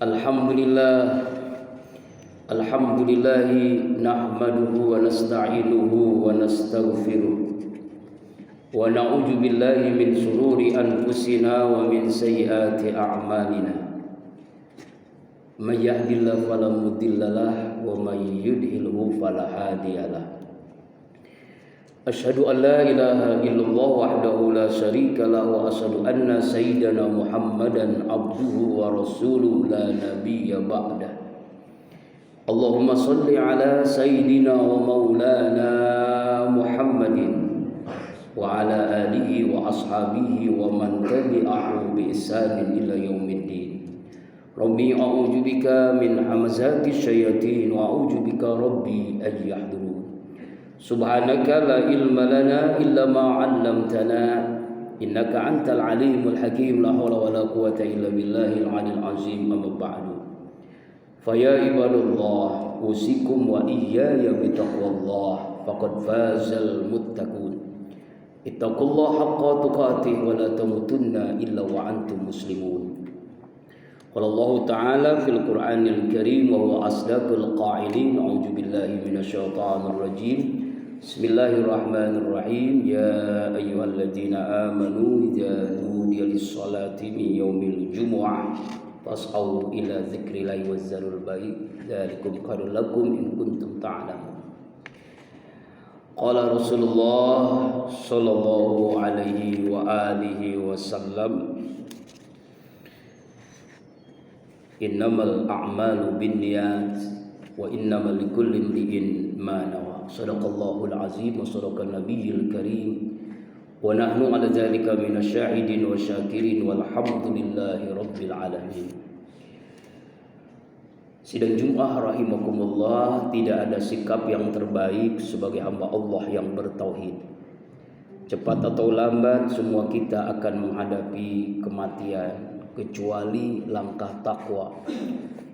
Alhamdulillah, alhamdulillahi nahmaduhu wa nasta'inuhu wa nastaghfiruh wa na'udzu billahi min shururi anfusina wa min sayyiati a'malina. May yahdihillahu fala mudhillalah wa may yudhlilhu fala hadiyalah. Asyhadu an la ilaha illallah wahdahu la syarika lah wa asyhadu anna sayyidana Muhammadan abduhu wa rasuluhu la nabiyya ba'dah. Allahumma shalli ala sayyidina wa maulana Muhammadin wa ala alihi wa ashabihi wa man tabi'ahu bi ihsanin ila yaumiddin. Rabbi a'udzu bika min hamazati syayatin wa a'udzu bika rabbi an yahdurun. Subhanaka la ilma lana illa ma 'allamtana innaka antal alimul hakim. La haula wala quwwata illa billahil 'aliyyil 'azim. Amma ba'du. Fa ya ibadallah, usikum wa iyaya bi taqwallah faqad fazal muttaqun. Ittaqullaha haqqa tuqatih wa la tamutunna illa wa antum muslimun. Qala Allah Ta'ala fil Qur'anil Karim wa huwa asdaqul qa'ilin. A'udzu billahi minasyaitonir rajim. Bismillahirrahmanirrahim. Ya ayyuhalladzina amanu idza nudiya lis-salati min yaumil jumu'ah fas'au ila dzikrillahi wazzarul bai' dzalikum khairul lakum in kuntum ta'lamun. Qala Rasulullah sallallahu alaihi wa alihi wasallam, innamal a'malu binniyat wa innamal likulli imri'in ma nawa. Shadaqallahul azim wa sadaqan nabiyil karim wa nahnu ala dzalika minasyahidin wa syakirin walhamdulillahi rabbil alamin. Sidang Jumat rahimakumullah, tidak ada sikap yang terbaik sebagai hamba Allah yang bertauhid. Cepat atau lambat semua kita akan menghadapi kematian, kecuali langkah takwa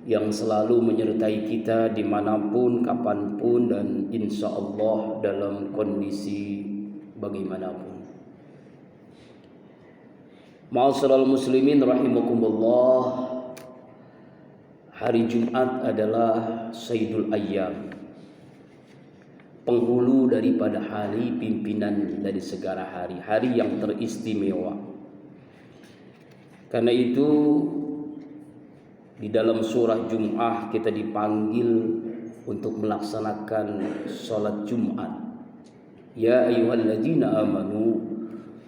yang selalu menyertai kita dimanapun, kapanpun, dan insya Allah dalam kondisi bagaimanapun. Ma'asyiral muslimin rahimakumullah, hari Jumat adalah Sayyidul Ayyam, penghulu daripada hari, pimpinan dari segala hari, hari yang teristimewa. Karena itu di dalam surah Jum'ah kita dipanggil untuk melaksanakan sholat Jumat. Ya ayyuhalladzina amanu,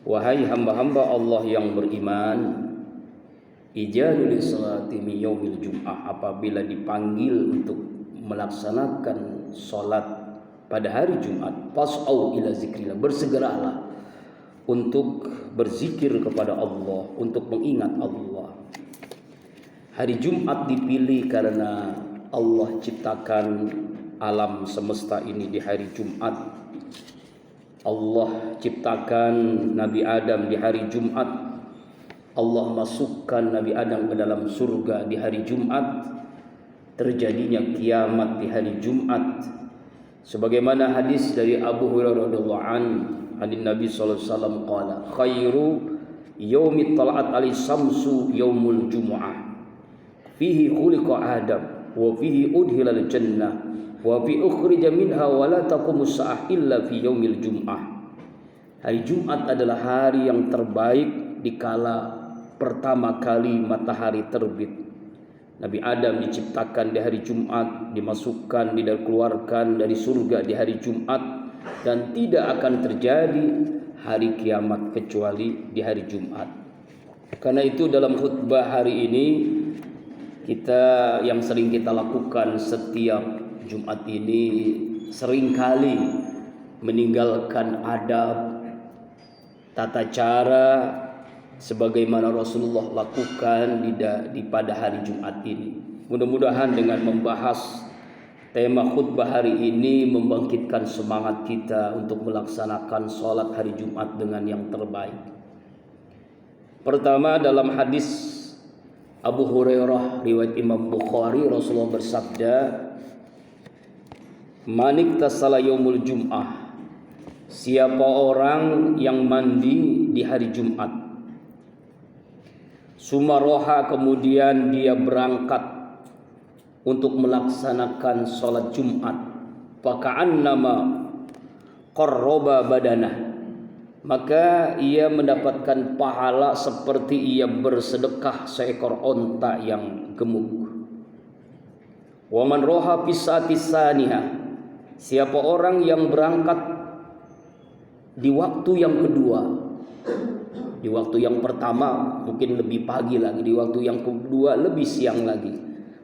wahai hamba-hamba Allah yang beriman, ijadu lis-salati min yaumil Jum'ah, apabila dipanggil untuk melaksanakan sholat pada hari Jumat, fas'au ila zikrillah, bersegeralah untuk berzikir kepada Allah, untuk mengingat Allah. Hari Jumat dipilih karena Allah ciptakan alam semesta ini di hari Jumat. Allah ciptakan Nabi Adam di hari Jumat. Allah masukkan Nabi Adam ke dalam surga di hari Jumat. Terjadinya kiamat di hari Jumat. Sebagaimana hadis dari Abu Hurairah radhiyallahu anhu, Nabi sallallahu alaihi wasallam qala, khairu yaumit tala'at al-samsu yaumul jumu'ah. Fihi khuliqa Adam wa fihi udhilal jannah wa fi ukhrija minha wa la taqumus sa'ah illa fi yaumil jum'ah. Hari Jumat adalah hari yang terbaik dikala pertama kali matahari terbit. Nabi Adam diciptakan di hari Jumat, dimasukkan, dikeluarkan dari surga di hari Jumat, dan tidak akan terjadi hari kiamat kecuali di hari Jumat. Karena itu dalam khutbah hari ini kita yang sering kita lakukan setiap Jumat ini seringkali meninggalkan adab, tata cara sebagaimana Rasulullah lakukan di pada hari Jumat ini. Mudah-mudahan dengan membahas tema khutbah hari ini membangkitkan semangat kita untuk melaksanakan sholat hari Jumat dengan yang terbaik. Pertama, dalam hadis Abu Hurairah riwayat Imam Bukhari, Rasulullah bersabda, manik tasala yaumul jum'ah, siapa orang yang mandi di hari Jumat, Sumaroha, kemudian dia berangkat untuk melaksanakan sholat Jumat. Faka'annama qarraba badanah, maka ia mendapatkan pahala seperti ia bersedekah seekor onta yang gemuk. Wa man roha fisati saniha, siapa orang yang berangkat di waktu yang kedua. Di waktu yang pertama mungkin lebih pagi lagi, di waktu yang kedua lebih siang lagi.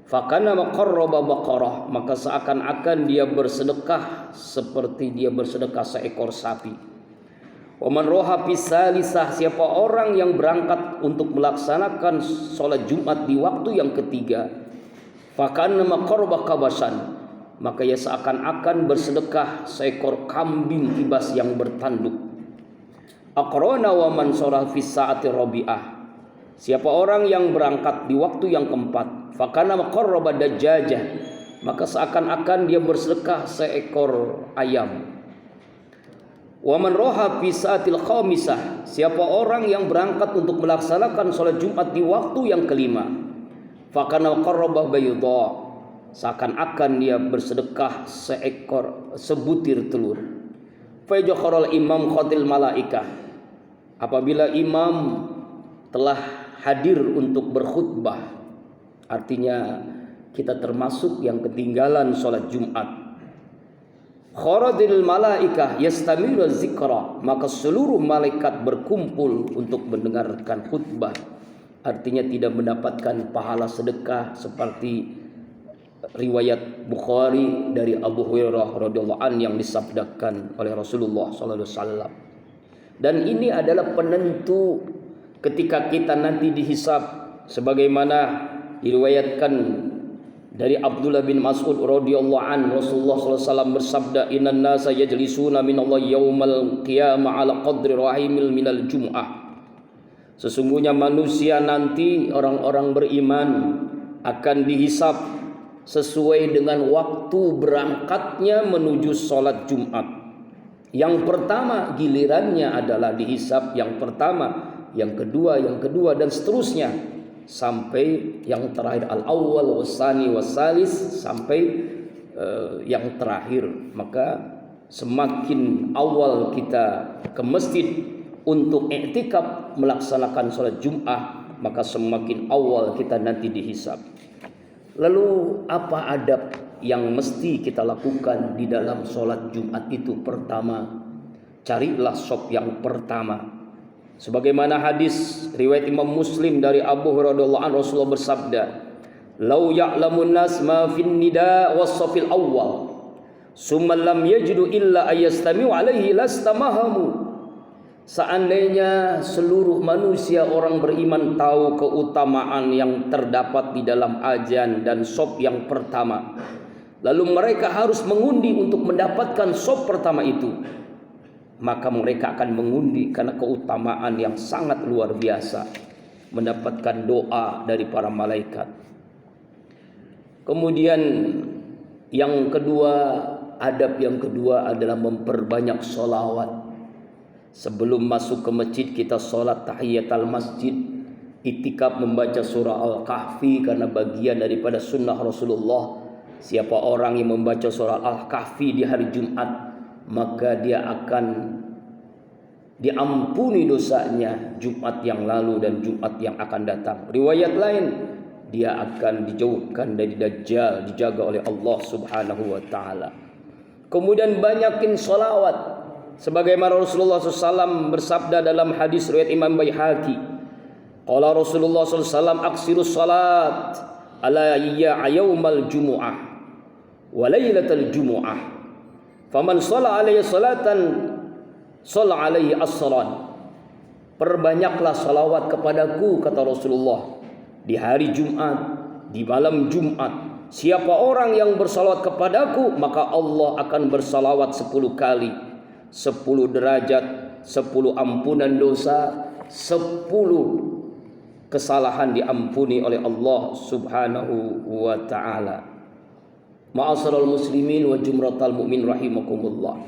Fakana maqarraba baqarah, maka seakan-akan dia bersedekah seperti dia bersedekah seekor sapi. Wa man roha fisalisah, siapa orang yang berangkat untuk melaksanakan sholat Jumat di waktu yang ketiga. Fakana maqarraba kabasan, maka ia seakan-akan bersedekah seekor kambing kibas yang bertanduk. Aqrana wa man shara fi saati rabi'ah, siapa orang yang berangkat di waktu yang keempat. Fakana maqarraba dajjajah, maka seakan-akan dia bersedekah seekor ayam. Wa man roha fi saatil khamisah, siapa orang yang berangkat untuk melaksanakan sholat Jumat di waktu yang kelima. Fakana maqarraba bayda, seakan-akan dia bersedekah sebutir telur. Fa yajkharul imam khatil malaikah, apabila imam telah hadir untuk berkhutbah, artinya kita termasuk yang ketinggalan sholat Jumat. Kharadil malaikah yastamilu zikra, maka seluruh malaikat berkumpul untuk mendengarkan khutbah, artinya tidak mendapatkan pahala sedekah seperti riwayat Bukhari dari Abu Hurairah radhiyallahu an yang disabdakan oleh Rasulullah sallallahu alaihi wasallam. Dan ini adalah penentu ketika kita nanti dihisab, sebagaimana diriwayatkan dari Abdullah bin Mas'ud radhiyallahu an, Rasulullah sallallahu alaihi wasallam bersabda, innan nasa yajlisuna minallahi yaumal qiyamah ala qadri rahimil minal jum'ah. Sesungguhnya manusia nanti, orang-orang beriman, akan dihisab sesuai dengan waktu berangkatnya menuju sholat Jumat. Yang pertama gilirannya adalah dihisab yang pertama, yang kedua dan seterusnya sampai yang terakhir, al-awwal wasani wasalis, sampai yang terakhir. Maka semakin awal kita ke masjid untuk i'tikaf melaksanakan sholat Jumat, maka semakin awal kita nanti dihisab. Lalu apa adab yang mesti kita lakukan di dalam sholat Jumat itu? Pertama, carilah shop yang pertama. Sebagaimana hadis riwayat Imam Muslim dari Abu Hurairah radhiyallahu anhu, Rasulullah bersabda, "Lau ya'lamun nas ma fin nida was-shafil awwal, summa lam yajidu illa ayastami'u alaihi lastamahamu." Seandainya seluruh manusia orang beriman tahu keutamaan yang terdapat di dalam azan dan shop yang pertama, lalu mereka harus mengundi untuk mendapatkan shop pertama itu, maka mereka akan mengundi karena keutamaan yang sangat luar biasa, mendapatkan doa dari para malaikat. Kemudian yang kedua, adab yang kedua adalah memperbanyak sholawat. Sebelum masuk ke masjid kita sholat tahiyatul masjid, itikaf membaca surah Al-Kahfi, karena bagian daripada sunnah Rasulullah. Siapa orang yang membaca surah Al-Kahfi di hari Jumat, maka dia akan diampuni dosanya Jumat yang lalu dan Jumat yang akan datang. Riwayat lain, dia akan dijauhkan dari Dajjal, dijaga oleh Allah Subhanahu wa taala. Kemudian banyakin sholawat. Sebagaimana Rasulullah SAW bersabda dalam hadis riwayat Imam Baihaqi, qala Rasulullah SAW, aksirus salat ala yaumal jumu'ah wa lailatal jumu'ah, faman shalla alaihi salatan shalla alaihi asran. Perbanyaklah salawat kepadaku, kata Rasulullah, di hari Jumat, di malam Jumat. Siapa orang yang bersalawat kepadaku, maka Allah akan bersalawat 10 kali, 10 derajat, 10 ampunan dosa, 10 kesalahan diampuni oleh Allah Subhanahu wa ta'ala. Ma'asyiral muslimin wa jumratal mu'min rahimakumullah.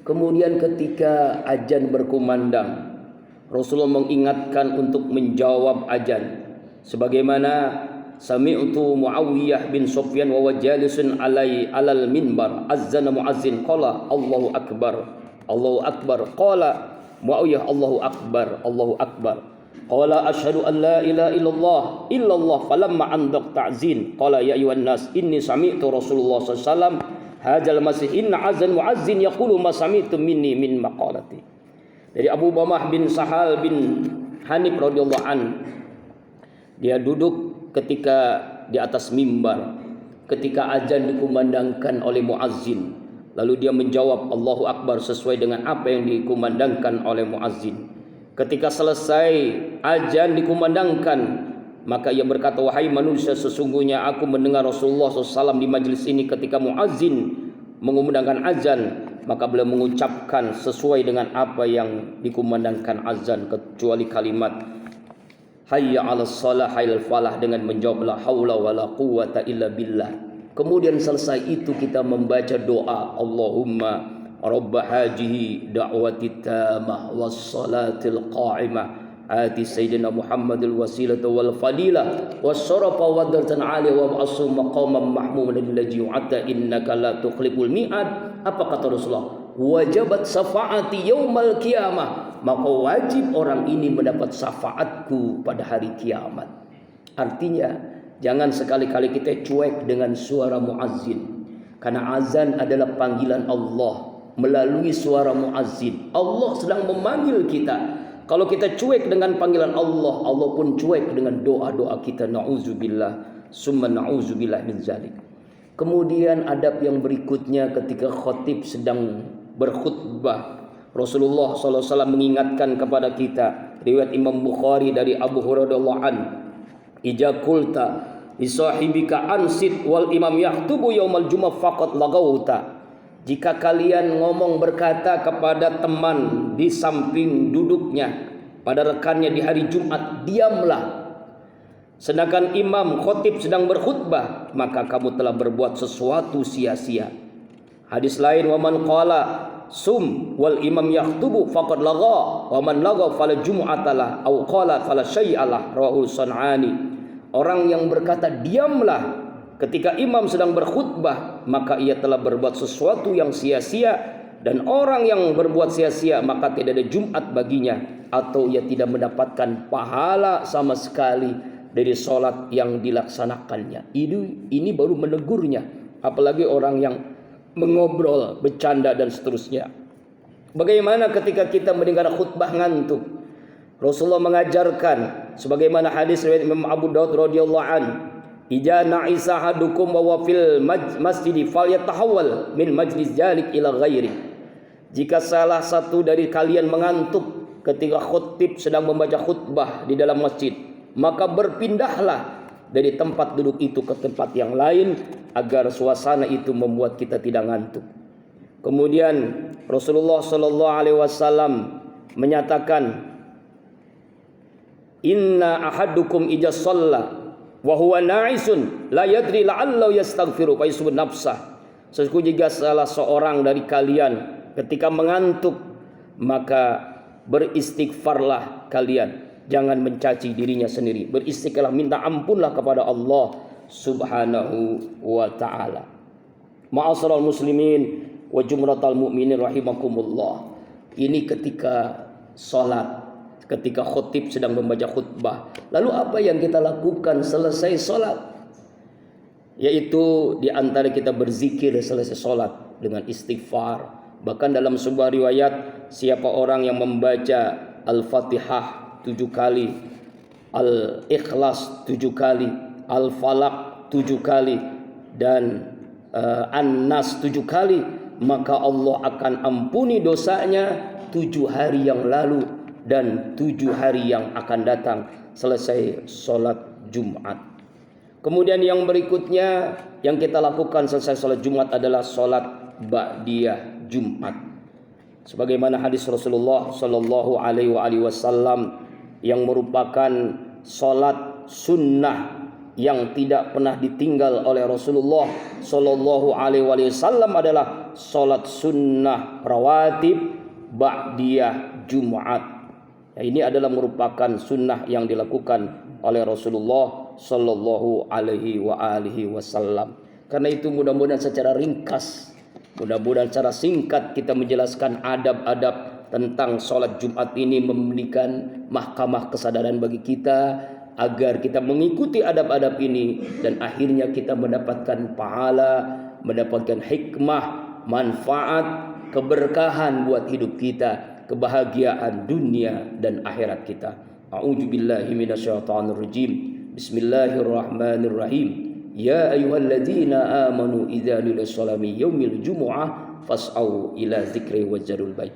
Kemudian ketika azan berkumandang, Rasulullah mengingatkan untuk menjawab azan. sebagaimana sami'tu Muawiyah bin Sufyan wa jalisun alal minbar azzana muazzin qala Allahu akbar qala Muawiyah Allahu akbar qala asyhadu an la ilaha illallah falamma andaq ta'zin qala ya ayyuhan nas inni sami'tu Rasulullah sallallahu alaihi wasallam hadzal masih inna azan muazzin yaqulu ma sami'tu minni min maqalati. Dari Abu Bamah bin Sahal bin Hanif radhiyallahu an, dia duduk ketika di atas mimbar ketika azan dikumandangkan oleh muazzin, lalu dia menjawab Allahu akbar sesuai dengan apa yang dikumandangkan oleh muazzin. Ketika selesai azan dikumandangkan, maka ia berkata, wahai manusia, sesungguhnya aku mendengar Rasulullah SAW di majlis ini ketika muazzin mengumandangkan azan, maka beliau mengucapkan sesuai dengan apa yang dikumandangkan azan kecuali kalimat hayya 'alas shalah hayyal falah dengan menjawab la haula wala quwwata illa billah. Kemudian selesai itu kita membaca doa Allahumma rabb hajihi da'wati tamah was salatil qa'imah ati sayyidina Muhammadil wasilata wal fadilah was syarafa wa daratan 'aliyah wa ba'su maqaman mahmudan alladhi yu'atta innaka la tukhliful mi'ad. Apa kata Rasulullah? Wajabat syafaati yaumal qiyamah, maka wajib orang ini mendapat syafaatku pada hari kiamat. Artinya jangan sekali-kali kita cuek dengan suara muazzin, karena azan adalah panggilan Allah melalui suara muazzin. Allah sedang memanggil kita. Kalau kita cuek dengan panggilan Allah, Allah pun cuek dengan doa-doa kita. Na'udzubillah summa na'udzubillah min zalik. Kemudian adab yang berikutnya ketika khatib sedang berkhutbah, Rasulullah SAW mengingatkan kepada kita, riwayat Imam Bukhari dari Abu Hurairah an, ija qulta li sahibika ansit wal imam yaktubu yaumal jumu'ah faqad lagauta. Jika kalian ngomong berkata kepada teman di samping duduknya pada rekannya di hari Jumat, diamlah. Sedangkan imam khatib sedang berkhutbah, maka kamu telah berbuat sesuatu sia-sia. Hadis lain, wa man qala sum wal imam yaktubu faqad lagha wa man lagha fala jumu'atalah au qala fala syai'alah, rawahu San'ani. Orang yang berkata diamlah ketika imam sedang berkhutbah, maka ia telah berbuat sesuatu yang sia-sia, dan orang yang berbuat sia-sia maka tidak ada Jumat baginya, atau ia tidak mendapatkan pahala sama sekali dari sholat yang dilaksanakannya. Ini baru menegurnya, apalagi orang yang mengobrol, bercanda dan seterusnya. Bagaimana ketika kita mendengar khutbah ngantuk? Rasulullah mengajarkan sebagaimana hadis riwayat Imam Abu Daud radhiyallahu an, ija na'isa hadukum wa fil masjid falyatahawwal min majlis jalik ila ghairi. Jika salah satu dari kalian mengantuk ketika khatib sedang membaca khutbah di dalam masjid, maka berpindahlah dari tempat duduk itu ke tempat yang lain agar suasana itu membuat kita tidak ngantuk. Kemudian Rasulullah sallallahu alaihi wasallam menyatakan, inna ahadukum ija shalla wa huwa na'isun la yadri la'allahu yastaghfiru fa yusbun nafsah. Sesungguhnya jika salah seorang dari kalian ketika mengantuk, maka beristighfarlah kalian, jangan mencaci dirinya sendiri. Beristighfarlah, minta ampunlah kepada Allah Subhanahu wa ta'ala. Ma'asyiral muslimin wa jumratal mu'minin rahimakumullah. Ini ketika salat, ketika khatib sedang membaca khutbah. Lalu apa yang kita lakukan selesai salat? Yaitu di antara kita berzikir selesai salat dengan istighfar. Bahkan dalam sebuah riwayat, siapa orang yang membaca Al-Fatihah 7 kali, Al-Ikhlas 7 kali, Al-Falaq 7 kali, dan An-Nas 7 kali, maka Allah akan ampuni dosanya 7 hari yang lalu dan 7 hari yang akan datang selesai sholat Jumat. Kemudian yang berikutnya yang kita lakukan selesai sholat Jumat adalah sholat ba'diyah Jumat. Sebagaimana hadis Rasulullah Sallallahu Alaihi Wasallam yang merupakan sholat sunnah yang tidak pernah ditinggal oleh Rasulullah Sallallahu Alaihi Wasallam adalah sholat sunnah rawatib ba'diyah Jumat. Ya, ini adalah merupakan sunnah yang dilakukan oleh Rasulullah Sallallahu Alaihi Wasallam. Karena itu mudah-mudahan secara ringkas, mudah-mudahan secara singkat kita menjelaskan adab-adab tentang sholat Jumat ini, memberikan mahkamah kesadaran bagi kita agar kita mengikuti adab-adab ini dan akhirnya kita mendapatkan pahala, mendapatkan hikmah, manfaat, keberkahan buat hidup kita, kebahagiaan dunia dan akhirat kita. A'udzubillahi minasyaitonir rajim. Bismillahirrahmanirrahim. Ya ayyuhalladzina amanu idza nudiya sholati yaumil jumu'ah fas'au ila dzikri wa dzarul bait.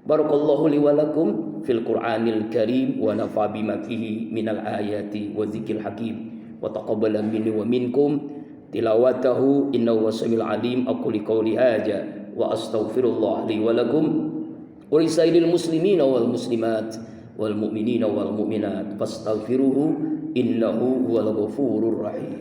Barakallahu li wa lakum fil Qur'anil Karim wa nafa bima fihi minal ayati wa dzikril hakim wa taqabbala minni wa minkum tilawatahu innahu wasamiul alim. Aqulu qouli hadza wa astaghfirullah li wa lakum wa lisairil muslimina wal muslimat wal mu'minina wal mu'minat fastaghfiruhu innahu huwal ghafurur rahim.